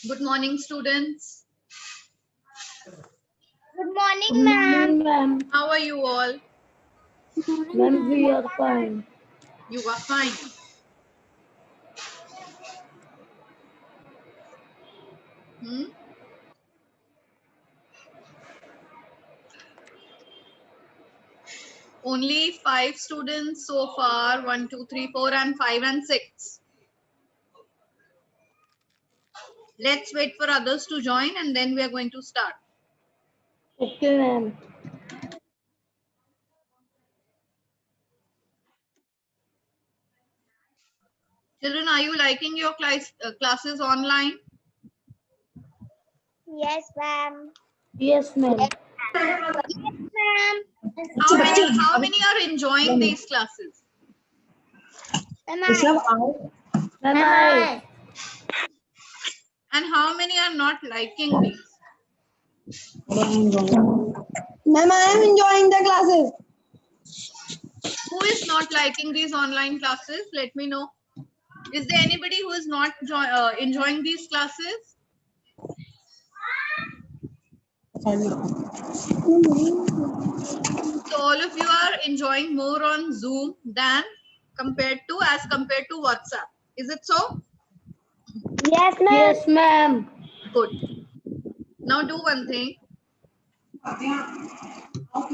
Good morning, students. Good morning, Good ma'am. morning, ma'am. How are you all? Ma'am, we are fine. You are fine. Hmm? Only 5 students so far. 1, 2, 3, 4, and 5 and 6. Let's wait for others to join and then we are going to start. Okay, ma'am. Children, are you liking your classes online? Yes, ma'am. Yes, ma'am. Yes, ma'am. How many are enjoying these classes? Ma'am, Ma'am, I. And how many are not liking these? Ma'am, I am enjoying the classes. Who is not liking these online classes? Let me know. Is there anybody who is not enjoying these classes? So all of you are enjoying more on Zoom than compared to WhatsApp. Is it so? yes, ma'am. Yes, ma'am. Good. Now do one thing.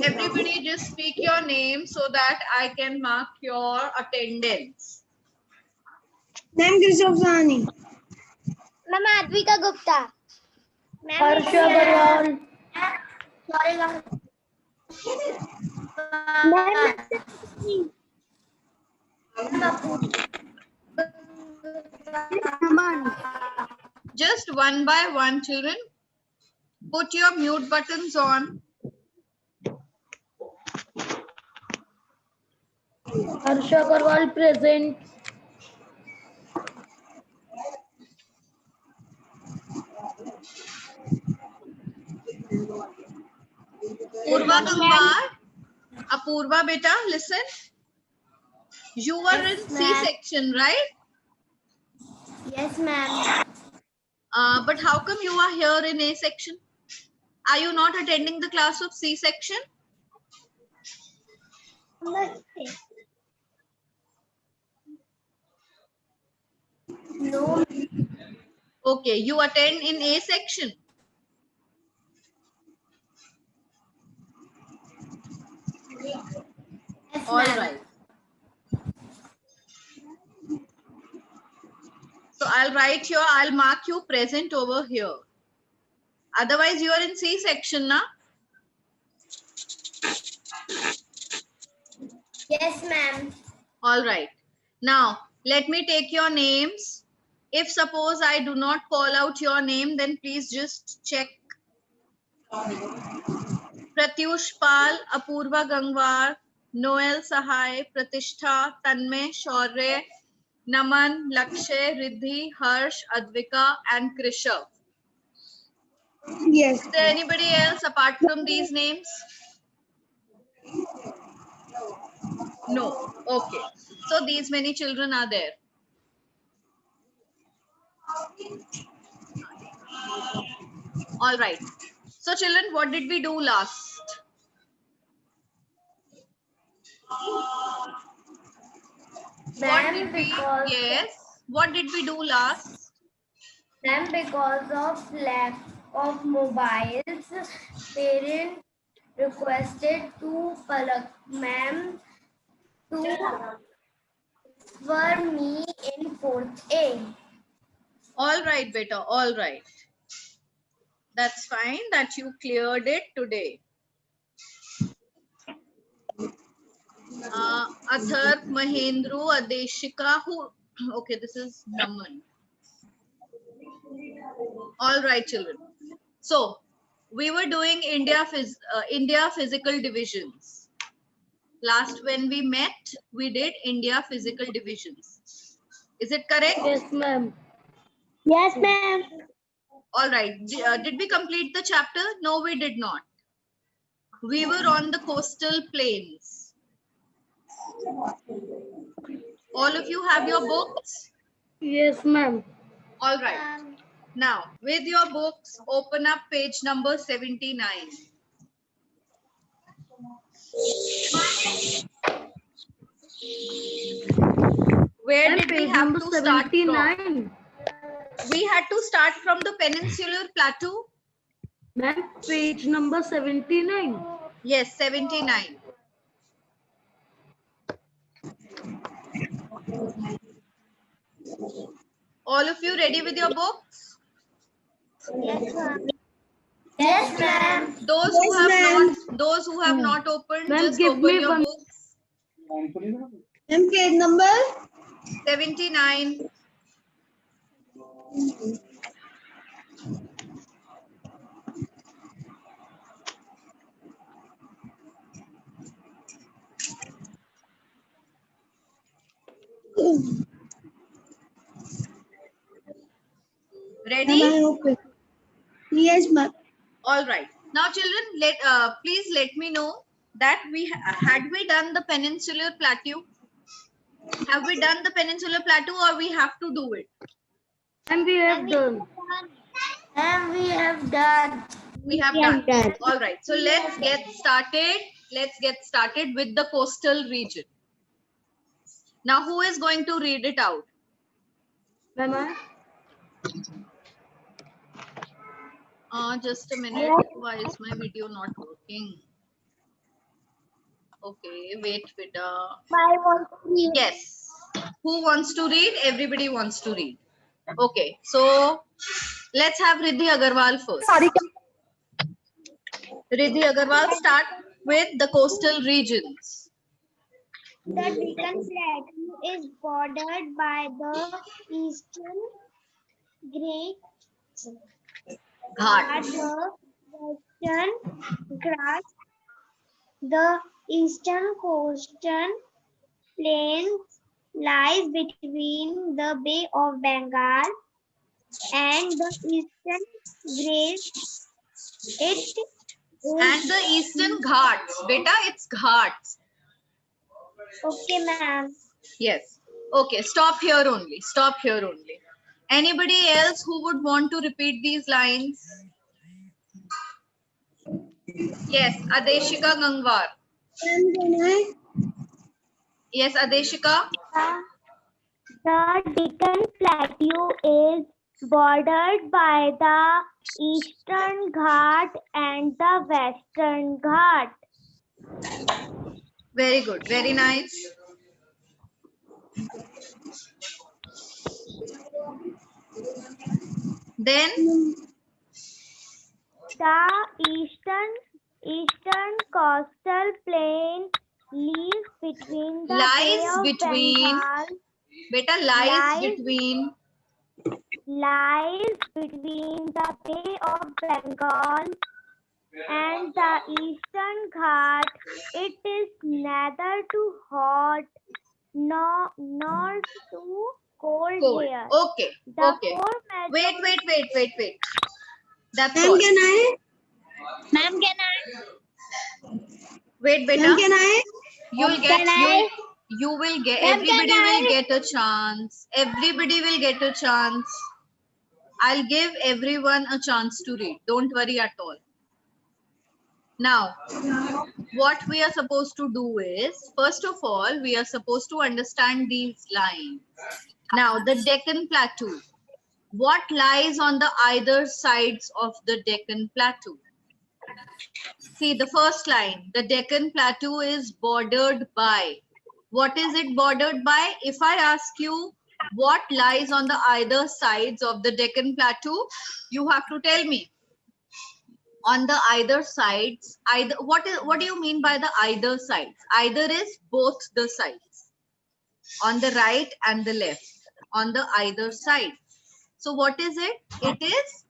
Everybody just speak your name so that I can mark your attendance. Ma'am, Krishnab Sahani. Ma'am, Advika Gupta. Ma'am, Harsha Agarwal. sorry, ma'am. Just one by one, children. Put your mute buttons on. Harsha Agarwal present. Purva Gangwar. Apurva beta, listen. You were in C section, right? Yes, ma'am. But how come you are here in A section? Are you not attending the class of C section? No. Okay, you attend in A section. Yes, All right. So I'll mark you present over here. Otherwise, you are in C section, na? Yes, ma'am. All right. Now, let me take your names. If suppose I do not call out your name, then please just check. Pratyush Pal, Apurva Gangwar, Noel Sahai, Pratishtha, Tanmay, Shaurya, Naman, Lakshay, Riddhi, Harsh, Advika, and Krishav. Yes. Is there anybody else apart from these names? No. Okay. So these many children are there. All right. So children, what did we do last? Ma'am, because Yes. What did we do last? ma'am, because of lack of mobiles, parents requested to Palak ma'am to for me in 4th A. All right, beta. All right. That's fine that you cleared it today. Athar, Mahendru, Adeshika, who? Okay, this is Naman. All right, children. So we were doing India physical divisions. Last when we met, we did India physical divisions. Is it correct? Yes, ma'am. Yes, ma'am. All right. Did we complete the chapter? No, we did not. We were on the coastal plains. All of you have your books? Yes, ma'am. All right. Now, with your books, open up page number 79. Where did we have to start from? 79. We had to start from the Peninsular Plateau. Ma'am, page number 79. Yes, 79. All of you ready with your books? Yes, ma'am. Yes, ma'am. Those who have not opened, Ma'am, just give open me your one- books. Ma'am, page number? 79. Ready? Ma'am, I open. Yes, ma'am. All right. Now, children, please let me know that had we done the Peninsular Plateau? Have we done the Peninsular Plateau, or we have to do it? And we have done. And we have done. We have done. All right. So let's get started. Let's get started with the coastal region. Now, who is going to read it out? Ma'am, Just a minute. Why is my video not working? Okay, wait, Vida. I want to read. Yes. Who wants to read? Everybody wants to read. Okay, so let's have Riddhi Agarwal first. Riddhi Agarwal, start with the coastal regions. The Deccan Plateau is bordered by the eastern Great Ghats. the Western Ghats, the eastern coastal plains lies between the Bay of Bengal and the eastern Great. It is And the eastern Ghats. Beta, it's Ghats. okay, ma'am. Yes. Okay, stop here only. Stop here only. Anybody else who would want to repeat these lines? Yes, Adeshika Gangwar. Ma'am, can I? Yes, Adeshika. The Deccan Plateau is bordered by the Eastern Ghat and the Western Ghat. Very good. Very nice. Then The eastern coastal plain lies between the Bay Lies of between. Bengal, Beta, lies Lies. between. lies between the Bay of Bengal and the Eastern Ghat. It is neither too hot nor too cold Cold. here. Okay. The Okay. four major Wait. That's Ma'am, all. can I? Ma'am, can I? Wait, beta. Ma'am, can I? You'll get. Can I? You will get. Ma'am, Everybody can I? will get a chance. Everybody will get a chance. I'll give everyone a chance to read. Don't worry at all. Now, what we are supposed to do is, first of all, we are supposed to understand these lines. Now, the Deccan Plateau. What lies on the either sides of the Deccan Plateau? See, the first line, the Deccan Plateau is bordered by. What is it bordered by? If I ask you what lies on the either sides of the Deccan Plateau, you have to tell me. On the either sides, what do you mean by the either sides? Either is both the sides. On the right and the left. On the either side. So what is it? It is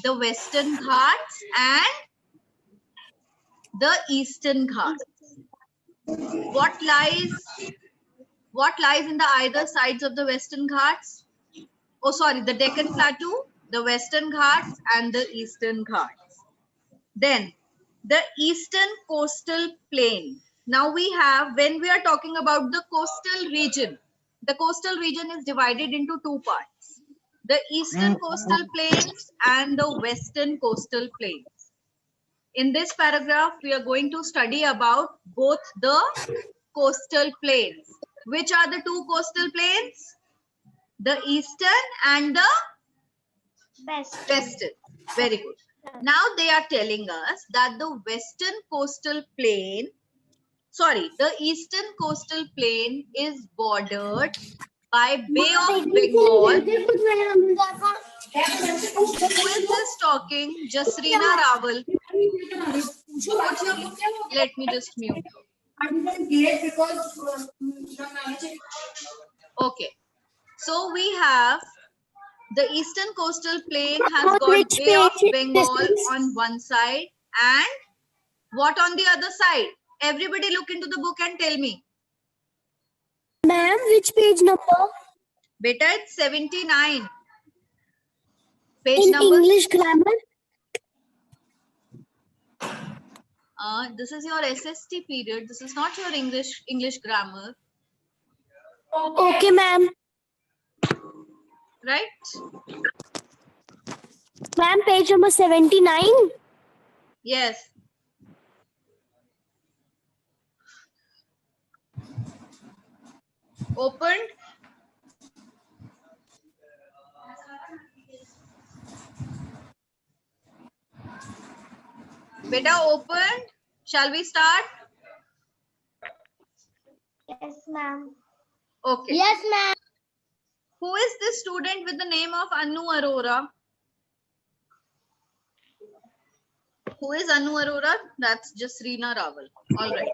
the Western Ghats and the Eastern Ghats. What lies in the either sides of the Western Ghats? Oh, sorry, the Deccan Plateau, the Western Ghats and the Eastern Ghats. Then the Eastern Coastal Plain. Now we have, when we are talking about the coastal region is divided into two parts. the eastern coastal plains and the western coastal plains. In this paragraph, we are going to study about both the coastal plains. Which are the two coastal plains? The eastern and the western. Very good. Now they are telling us that the western coastal plain, the eastern coastal plain is bordered by Bay of Bengal. Who is this talking? Jasrina Rawal. Let me just mute her. Okay. So we have the eastern coastal plain has got Bay of Bengal on one side and what on the other side? Everybody look into the book and tell me. Ma'am, which page number? Beta, it's 79. Page In number. English grammar? This is your SST period. This is not your English grammar. Okay, ma'am. Right? Ma'am, page number 79. Yes. Opened. Beta, opened. Shall we start? Yes, ma'am. Okay. Yes, ma'am. Who is this student with the name of Anu Arora? Who is Anu Arora? That's just Reena Rawal. All right.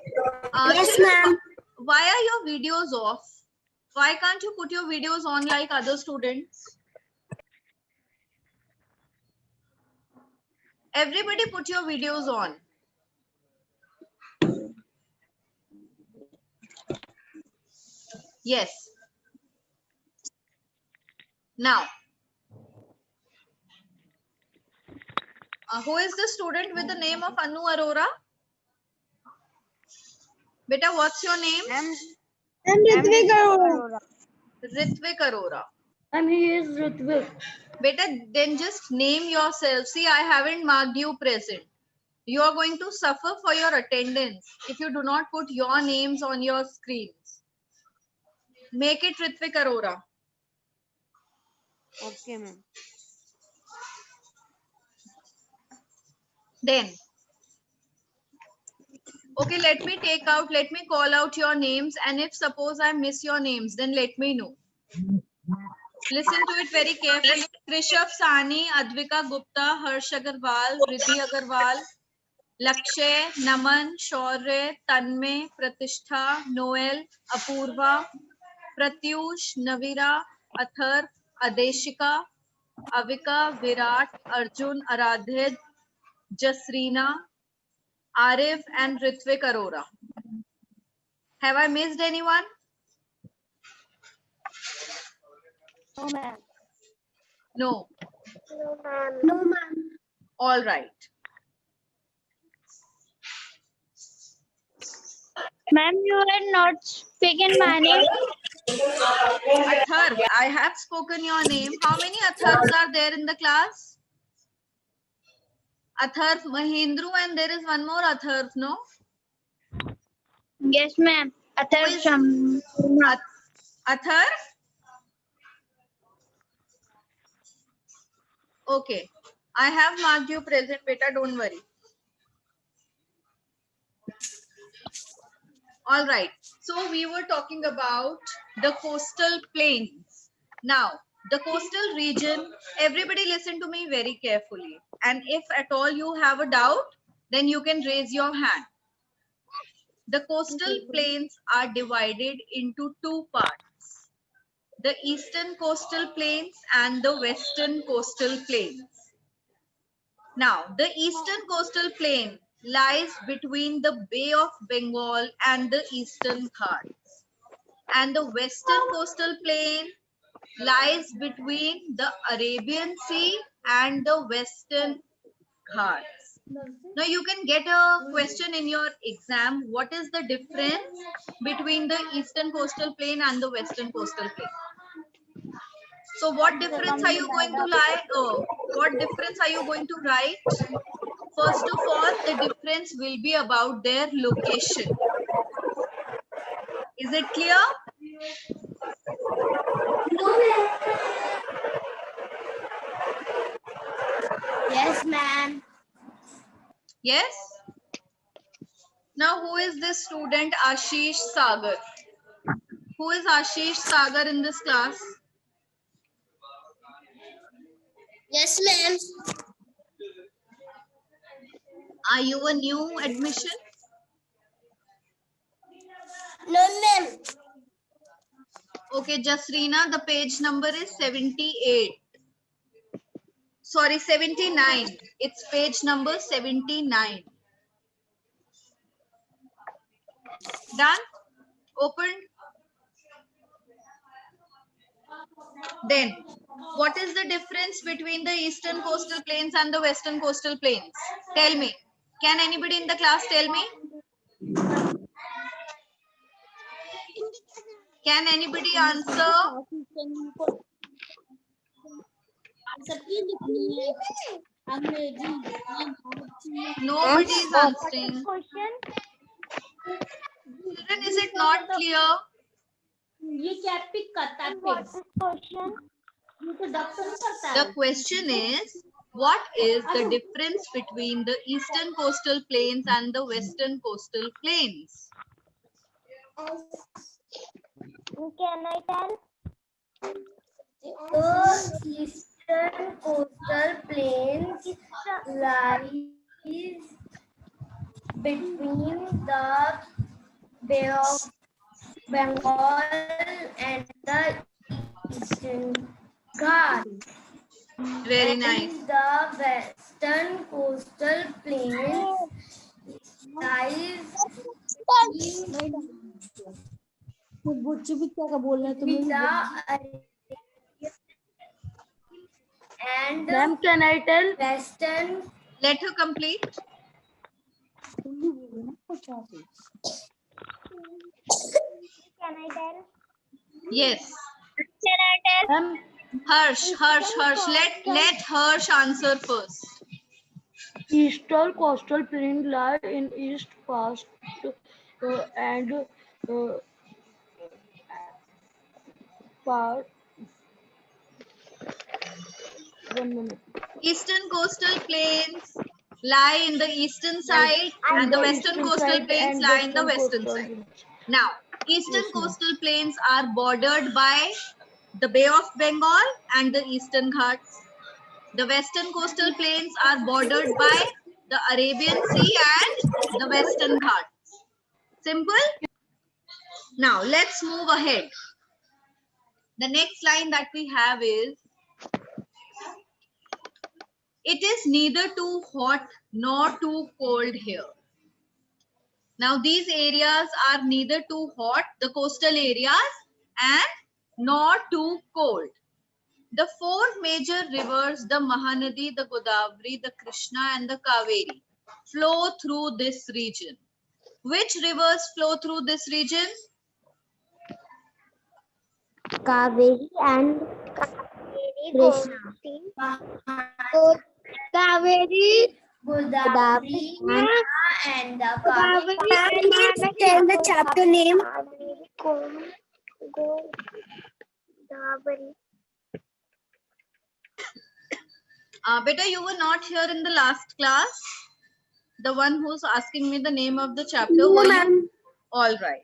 Yes, children, ma'am. why are your videos off? Why can't you put your videos on like other students? Everybody put your videos on. Yes. Now, who is the student with the name of Anu Arora? Beta, what's your name? I'm Ritvik Arora. Ritvik Arora. And he is Ritvik. Beta, then just name yourself. See, I haven't marked you present. You are going to suffer for your attendance if you do not put your names on your screens. Make it Ritvik Arora. Okay, ma'am. Then, okay, let me call out your names, and if suppose I miss your names, then let me know. Listen to it very carefully. Krishav Sani, Advika Gupta, Harsh Agarwal, Riddhi Agarwal, Lakshay, Naman, Shaurya, Tanmay, Pratishtha, Noel, Apurva, Pratyush, Navira, Athar, Adeshika, Avika, Virat, Arjun, Aradhya, Jasrina, Arif and Ritvik Arora. Have I missed anyone? No, ma'am. No. No, ma'am. All right. Ma'am, you are not speaking my name. Athar, I have spoken your name. How many Athars are there in the class? Athar, Mahindru, and there is one more Athar, no? Yes, ma'am. Who is Athar? Okay. I have marked you present, beta, don't worry. All right. So we were talking about the coastal plains. Now, the coastal region, everybody listen to me very carefully. And if at all you have a doubt, then you can raise your hand. The coastal plains are divided into two parts. The eastern coastal plains and the western coastal plains. Now, the eastern coastal plain lies between the Bay of Bengal and the Eastern Ghats. And the western coastal plain lies between the Arabian Sea and the Western Ghats. Now, you can get a question in your exam. What is the difference between the eastern coastal plain and the western coastal plain? So what difference are you going to what difference are you going to write? First of all, the difference will be about their location. Is it clear? Yes, ma'am. Yes. Now, who is this student Ashish Sagar? Who is Ashish Sagar in this class? Yes, ma'am. Are you a new admission? No, ma'am. Okay, Jasrina, the page number is 78. Sorry, 79. It's page number 79. Done? Open. Then, what is the difference between the eastern coastal plains and the western coastal plains? Tell me. Can anybody in the class tell me? Can anybody answer? Nobody is answering. Question. Children, is it not clear? ये क्या pick करता है? What is question? ये तो doctor करता है. The question is, what is the difference between the eastern coastal plains and the western coastal plains? Can I tell? The eastern coastal plains lies between the Bay of Bengal and the Eastern Ghats. Very nice. And the western coastal plains lies and Ma'am, can I tell? western. Let her complete. Can I tell? Yes. Can I tell? Ma'am, Harsh. Let Harsh answer first. eastern coastal plain lie in east past and part. 1 minute. Eastern coastal plains lie in the eastern side and the western coastal plains lie in the western side. Now, eastern coastal plains are bordered by the Bay of Bengal and the Eastern Ghats. The western coastal plains are bordered by the Arabian Sea and the Western Ghats. Simple? Now, let's move ahead. The next line that we have is, it is neither too hot nor too cold here. Now, these areas are neither too hot, the coastal areas, and nor too cold. The four major rivers, the Mahanadi, the Godavari, the Krishna, and the Kaveri, flow through this region. Which rivers flow through this region? Kaveri and Krishna. Kaveri, Godavari and the Kaveri. tell the chapter name. Beta, you were not here in the last class. The one who's asking me the name of the chapter. No, ma'am. All right.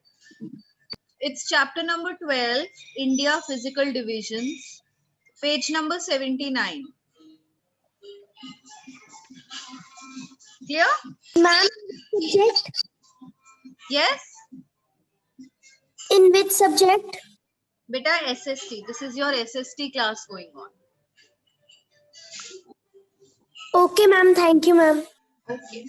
It's chapter number 12, India Physical Divisions, page number 79. Clear? Ma'am, subject? Yes? In which subject? Beta, SST. This is your SST class going on. Okay, ma'am. Thank you, ma'am. Okay.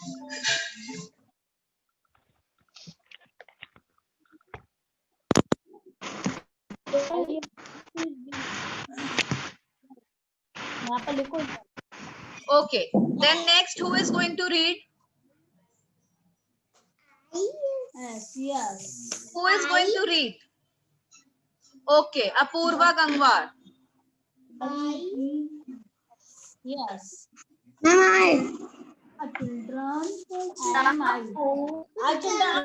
Okay. Then next, who is going to read? Yes. Who is going to read? Okay, Apurva Gangwar. Yes. Ma'am, I. A children am I. A children.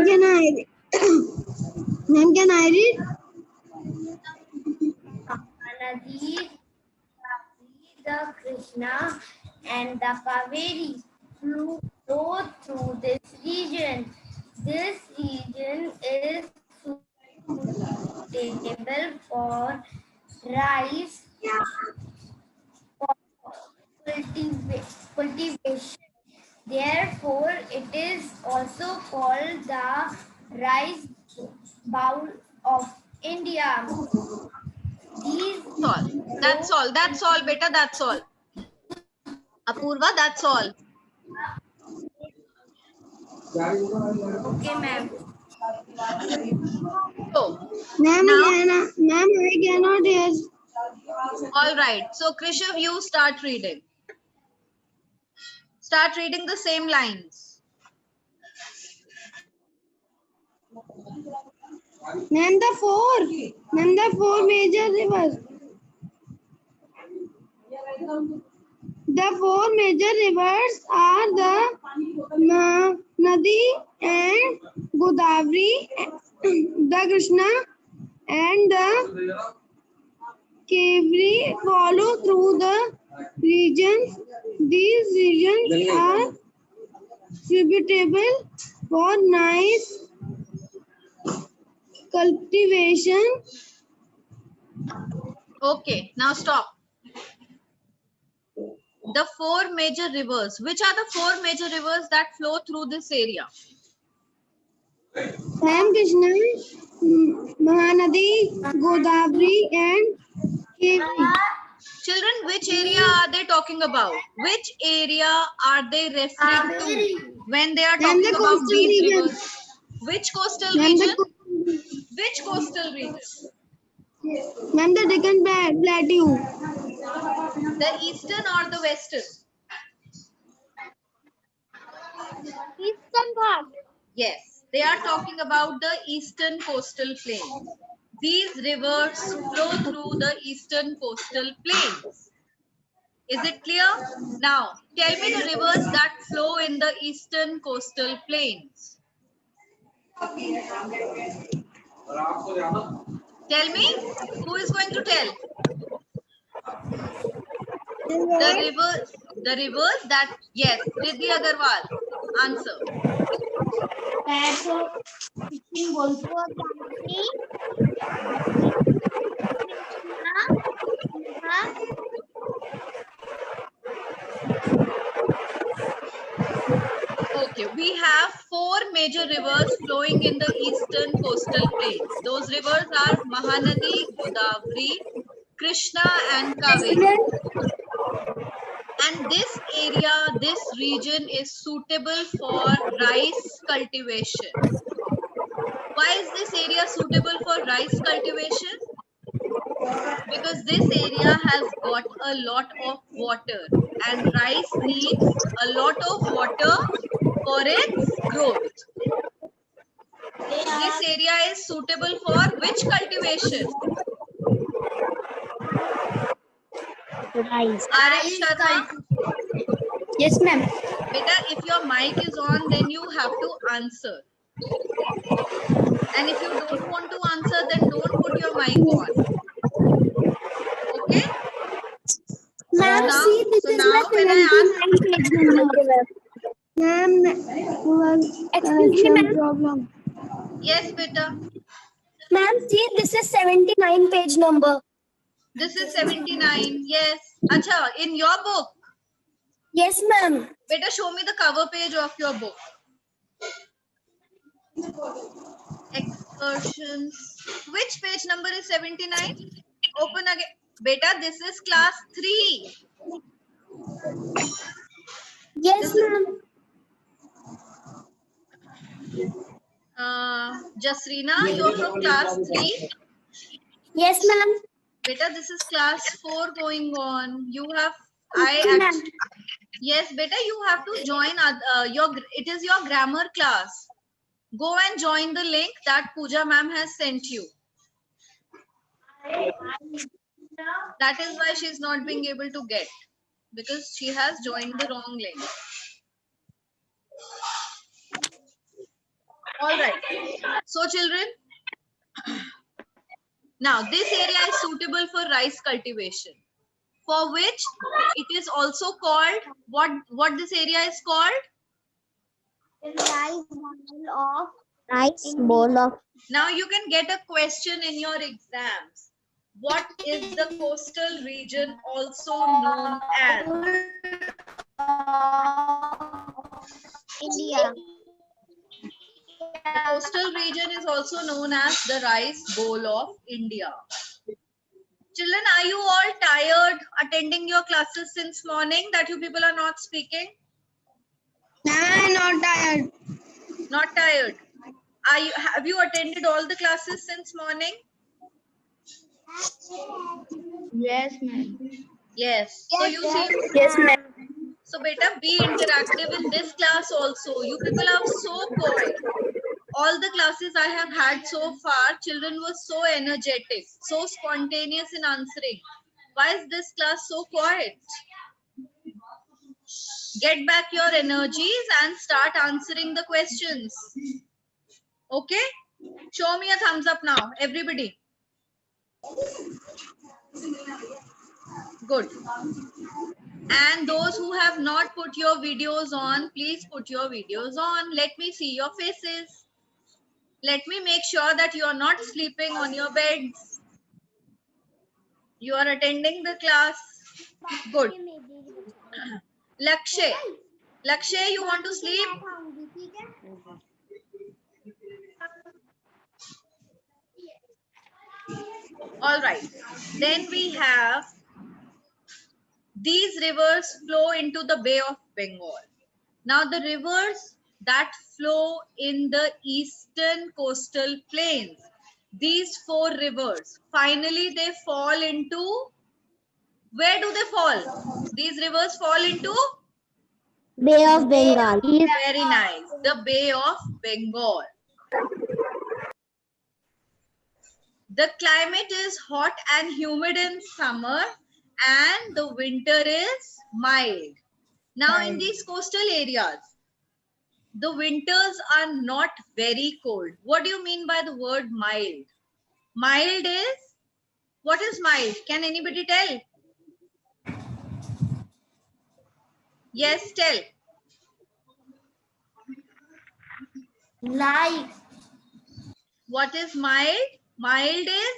Can I? Ma'am, can I read? Nadi, the Krishna and the Kaveri flow through this region. This region is suitable for rice cultivation. Therefore, it is also called the rice bowl of India. These That's all. That's all, beta. That's all. Apurva, that's all. okay, ma'am. So, Ma'am, now, I cannot hear. all right. So, Krishav, you start reading. Start reading the same lines. Ma'am, the four major rivers. The four major rivers are the Nadi and Godavari, the Krishna and the Kaveri follow through the regions. These regions are suitable for nice cultivation. Okay, now stop. The four major rivers. Which are the four major rivers that flow through this area? Ram Krishna, Mahanadi, Godavari, and Kaveri. Children, which area are they talking about? Which area are they referring to when they are Ma'am, talking the about coastal these region. rivers? Which coastal Ma'am, region? Which coastal region? the Deccan Plateau. The eastern or the western? Eastern part. Yes, they are talking about the eastern coastal plains. These rivers flow through the eastern coastal plains. Is it clear? Now, tell me the rivers that flow in the eastern coastal plains. Tell me, who is going to tell? The rivers that, yes, Riddhi Agarwal, answer. Okay, we have four major rivers flowing in the eastern coastal plains. Those rivers are Mahanadi, Godavari, Krishna and Kaveri. And this area, this region is suitable for rice cultivation. Why is this area suitable for rice cultivation? Because this area has got a lot of water and rice needs a lot of water for its growth. This area is suitable for which cultivation? Rice. R.S. Sharma? Yes, ma'am. Beta, if your mic is on, then you have to answer. And if you don't want to answer, then don't put your mic on. Okay? Ma'am, see, this is now when I page number. Ma'am, excuse me, problem. yes, beta. Ma'am, see, this is 79 page number. This is 79. Yes. Acha, in your book. Yes, ma'am. Beta, show me the cover page of your book. Excursions. Which page number is 79? Open again. Beta, this is class 3. Yes, ma'am. Jasrina, you're from class 3. Yes, ma'am. Beta, this is class 4 going on. You have, yes, beta, you have to join it is your grammar class. Go and join the link that Pooja ma'am has sent you. That is why she's not being able to get, because she has joined the wrong link. All right. So children, now this area is suitable for rice cultivation, for which it is also called, what this area is called? Rice bowl of Now you can get a question in your exams. What is the coastal region also known as? India. The coastal region is also known as the rice bowl of India. Children, are you all tired attending your classes since morning that you people are not speaking? I'm not tired. Not tired. Have you attended all the classes since morning? Yes, ma'am. Yes. So you see, Yes, ma'am. so beta, be interactive in this class also. You people are so coy. All the classes I have had so far, children were so energetic, so spontaneous in answering. Why is this class so quiet? Get back your energies and start answering the questions. Okay? Show me a thumbs up now, everybody. Good. And those who have not put your videos on, please put your videos on. Let me see your faces. Let me make sure that you are not sleeping on your beds. You are attending the class. Good. Lakshay. Lakshay, you want to sleep? All right. Then we have these rivers flow into the Bay of Bengal. Now the rivers that flow in the eastern coastal plains, these 4 rivers, finally they fall into, where do they fall? These rivers fall into? Bay of Bengal. Very nice. The Bay of Bengal. The climate is hot and humid in summer and the winter is mild. Now in these coastal areas, the winters are not very cold. What do you mean by the word mild? Mild is, what is mild? Can anybody tell? Yes, tell. Like What is mild? Mild is,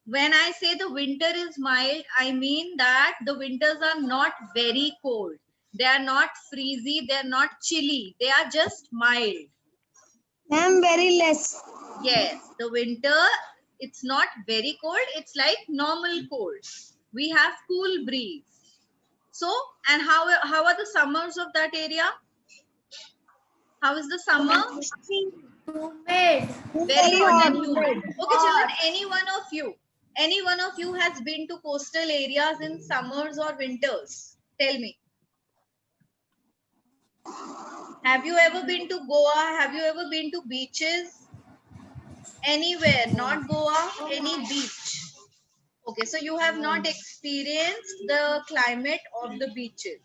when I say the winter is mild, I mean that the winters are not very cold. They are not freezy, they are not chilly. They are just mild. I'm very less. Yes, the winter, it's not very cold. It's like normal cold. We have cool breeze. So, and how are the summers of that area? How is the summer? humid. Very hot and humid. Okay, children, any one of you has been to coastal areas in summers or winters? Tell me. Have you ever been to Goa? Have you ever been to beaches? Anywhere, not Goa, any beach. Okay, so you have not experienced the climate of the beaches.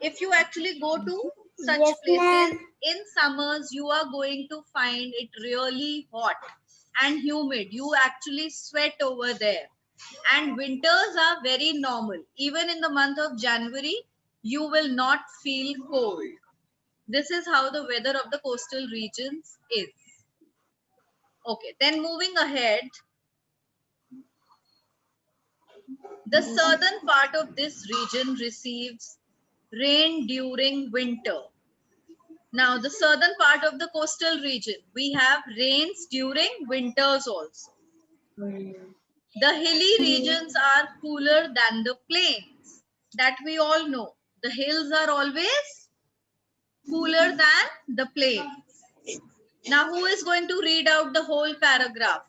If you actually go to such Yes, places ma'am. in summers, you are going to find it really hot and humid. You actually sweat over there. And winters are very normal. Even in the month of January, you will not feel cold. This is how the weather of the coastal regions is. Okay, then moving ahead, the southern part of this region receives rain during winter. Now, the southern part of the coastal region, we have rains during winters also. The hilly regions are cooler than the plains. That we all know. The hills are always cooler than the plains. Now, who is going to read out the whole paragraph?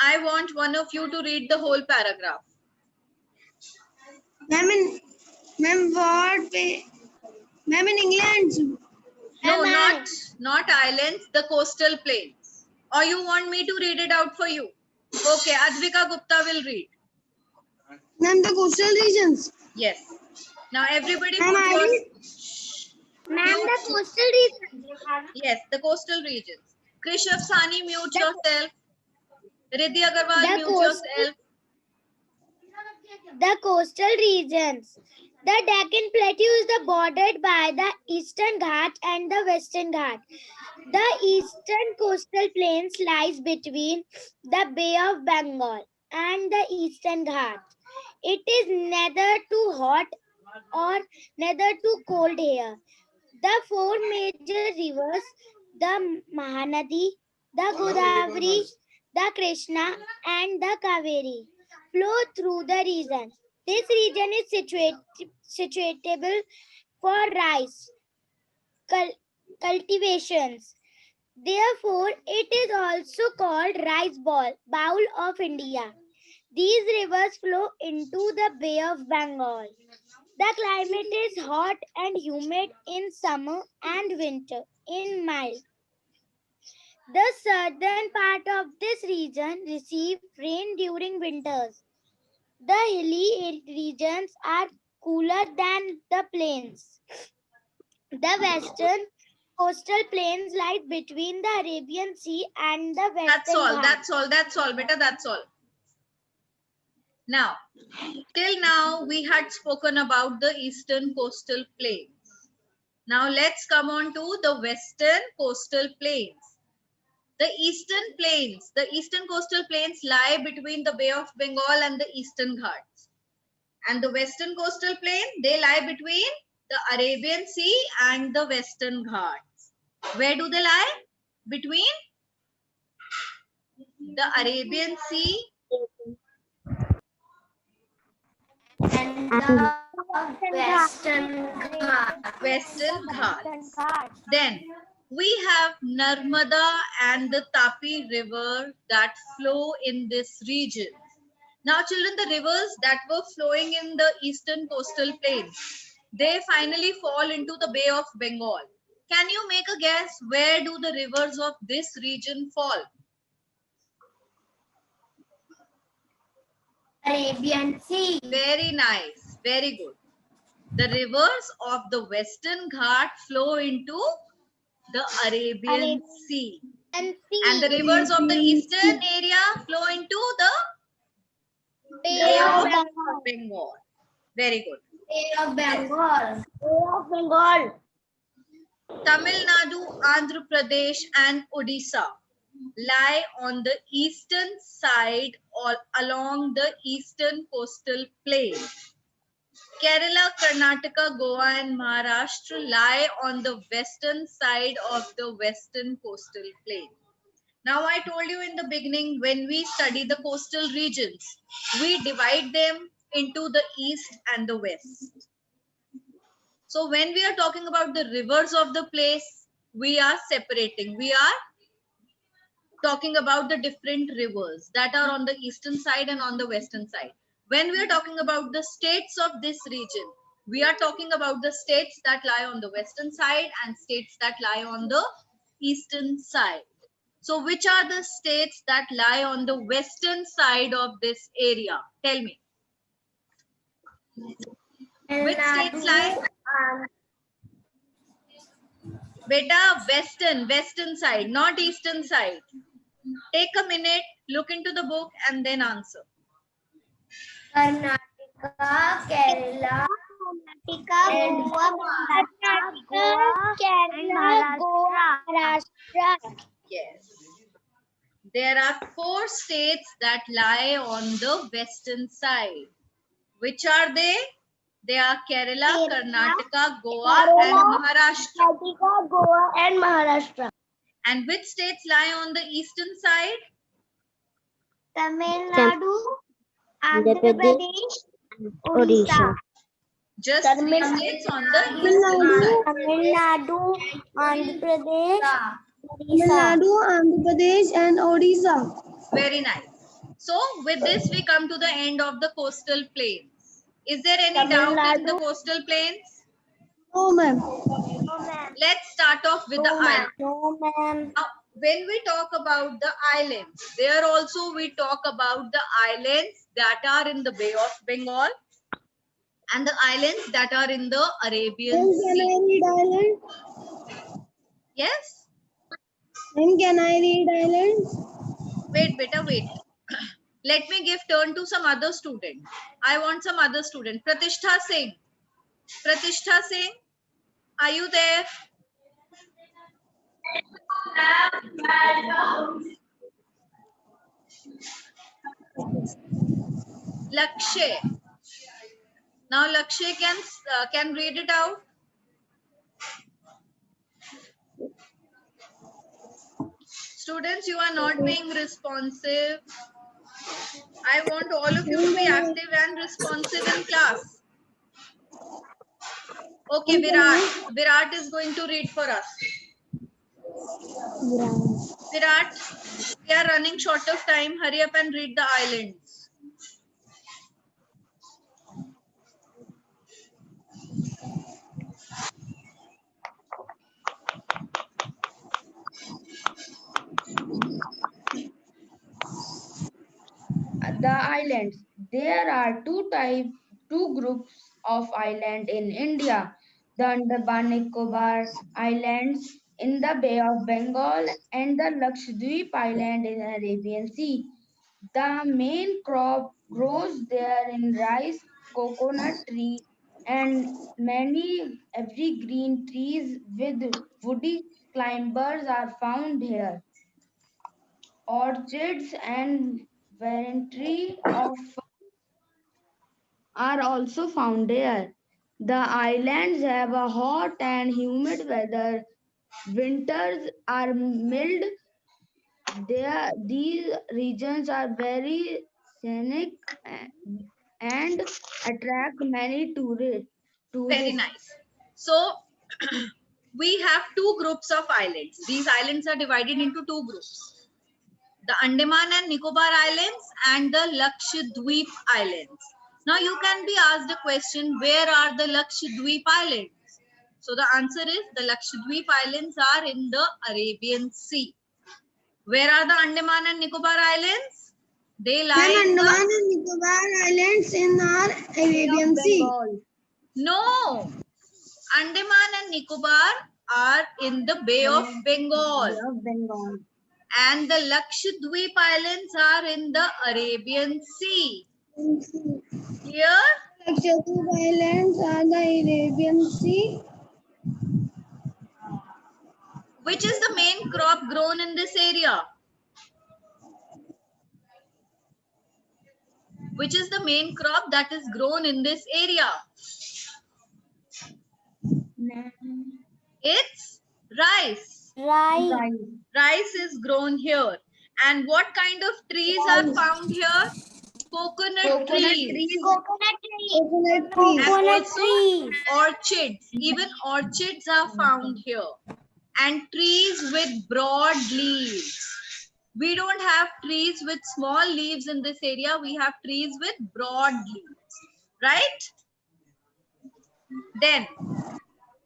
I want one of you to read the whole paragraph. Ma'am, in England. No, not islands, the coastal plains. Or you want me to read it out for you? Okay, Advika Gupta will read. Ma'am, the coastal regions. Yes. Now everybody Ma'am, put I your... read. Ma'am, the coastal region. Yes, the coastal regions. Krishav Sani, mute yourself. Riddhi Agarwal, The mute coastal- yourself. The coastal regions. The Deccan Plateau is bordered by the Eastern Ghats and the Western Ghats. The eastern coastal plains lies between the Bay of Bengal and the Eastern Ghats. It is neither too hot or neither too cold here. The four major rivers, the Mahanadi, the Godavari, the Krishna, and the Kaveri, flow through the region. This region is situatable for rice cultivations. Therefore, it is also called bowl of India. These rivers flow into the Bay of Bengal. The climate is hot and humid in summer and winter in mild. The southern part of this region receives rain during winters. The hilly regions are cooler than the plains. The western coastal plains lie between the Arabian Sea and the That's Western all. Ghats. That's all. Beta, that's all. Now, till now we had spoken about the eastern coastal plains. Now let's come on to the western coastal plains. The eastern coastal plains lie between the Bay of Bengal and the Eastern Ghats. And the western coastal plain, they lie between the Arabian Sea and the Western Ghats. Where do they lie? Between the Arabian Sea And the Western Ghats. Then we have Narmada and the Tapi river that flow in this region. Now children, the rivers that were flowing in the eastern coastal plains, they finally fall into the Bay of Bengal. Can you make a guess where do the rivers of this region fall? Arabian Sea. Very nice, very good. The rivers of the Western Ghat flow into the Arabian Sea. And the rivers of the eastern area flow into the Bay of Bengal. Very good. Bay of Bengal. Tamil Nadu, Andhra Pradesh and Odisha lie on the eastern side or along the eastern coastal plain. Kerala, Karnataka, Goa and Maharashtra lie on the western side of the western coastal plain. Now I told you in the beginning, when we study the coastal regions, we divide them into the east and the west. So when we are talking about the rivers of the place, we are separating. We are talking about the different rivers that are on the eastern side and on the western side. When we are talking about the states of this region, we are talking about the states that lie on the western side and states that lie on the eastern side. So which are the states that lie on the western side of this area? Tell me. Which states lie? Beta, western side, not eastern side. Take a minute, look into the book and then answer. Karnataka, Kerala, Kerala, Goa, Maharashtra. Yes. There are 4 states that lie on the western side. Which are they? They are Kerala, Karnataka, Goa and Maharashtra. Goa and Maharashtra. And which states lie on the eastern side? Tamil Nadu, Andhra Pradesh, Odisha. Just 3 states on the eastern side. Tamil Nadu, Andhra Pradesh, Tamil Nadu, Andhra Pradesh and Odisha. Very nice. So with this we come to the end of the coastal plains. Is there any doubt in the coastal plains? No, ma'am. Let's start off with the island. No, ma'am. Now, when we talk about the islands, there also we talk about the islands that are in the Bay of Bengal and the islands that are in the Arabian Ma'am, can Sea. I read island? Yes? Ma'am, can I read islands? Wait, beta, wait. Let me give turn to some other student. I want some other student. Pratishtha Singh. Pratishtha Singh, are you there? Lakshay. Now Lakshay can read it out. Students, you are not being responsive. I want all of you to be active and responsive in class. Okay, Virat. Virat is going to read for us. Virat, we are running short of time. Hurry up and read the islands. The islands. There are two groups of island in India. The Andaman Nicobar Islands in the Bay of Bengal and the Lakshadweep Island in the Arabian Sea. The main crop grows there in rice, coconut tree, and many evergreen trees with woody climbers are found here. Orchids and variety of are also found there. The islands have a hot and humid weather. Winters are mild. These regions are very scenic and attract many Very tourists. nice. So, we have two groups of islands. These islands are divided into two groups. The Andaman and Nicobar Islands and the Lakshadweep Islands. Now you can be asked a question, where are the Lakshadweep Islands? So the answer is the Lakshadweep Islands are in the Arabian Sea. Where are the Andaman and Nicobar Islands? They lie Ma'am, in the... Andaman and Nicobar Islands in our Arabian Sea. Bengal. No! Andaman and Nicobar are in the Bay of Bengal. Bay of Bengal. And the Lakshadweep Islands are in the Arabian Sea. Clear? Lakshadweep Islands are the Arabian Sea. Which is the main crop grown in this area? Which is the main crop that is grown in this area? It's rice. Right. Rice is grown here. And what kind of trees are found here? Coconut trees. Coconut tree. Coconut trees. And Coconut also tree. orchids. Even orchids are found here. And trees with broad leaves. We don't have trees with small leaves in this area. We have trees with broad leaves. Right? Then,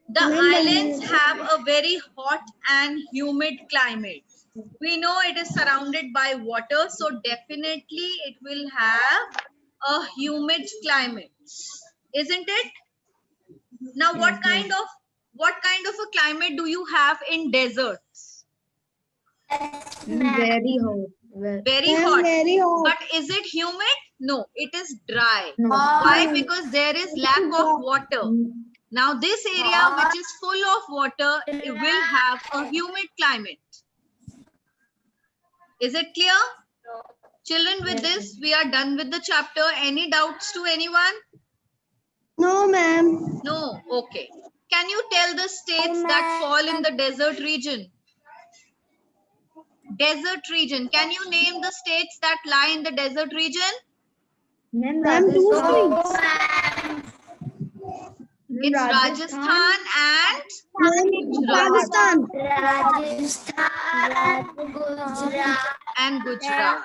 the islands have a very hot and humid climate. We know it is surrounded by water, so definitely it will have a humid climate, isn't it? Now, what kind of a climate do you have in deserts? Very hot. Very Ma'am, hot. very hot. But is it humid? No, it is dry. No. Why? Because there is lack of water. Now, this area which is full of water, it will have a humid climate. Is it clear? Children, with this, we are done with the chapter. Any doubts to anyone? No, ma'am. No? Okay. Can you tell the states that fall in the desert region? Desert region. Can you name the states that lie in the desert region? Ma'am, two states. It's Rajasthan and Ma'am, Pakistan. Rajasthan, Gujarat. Gujarat.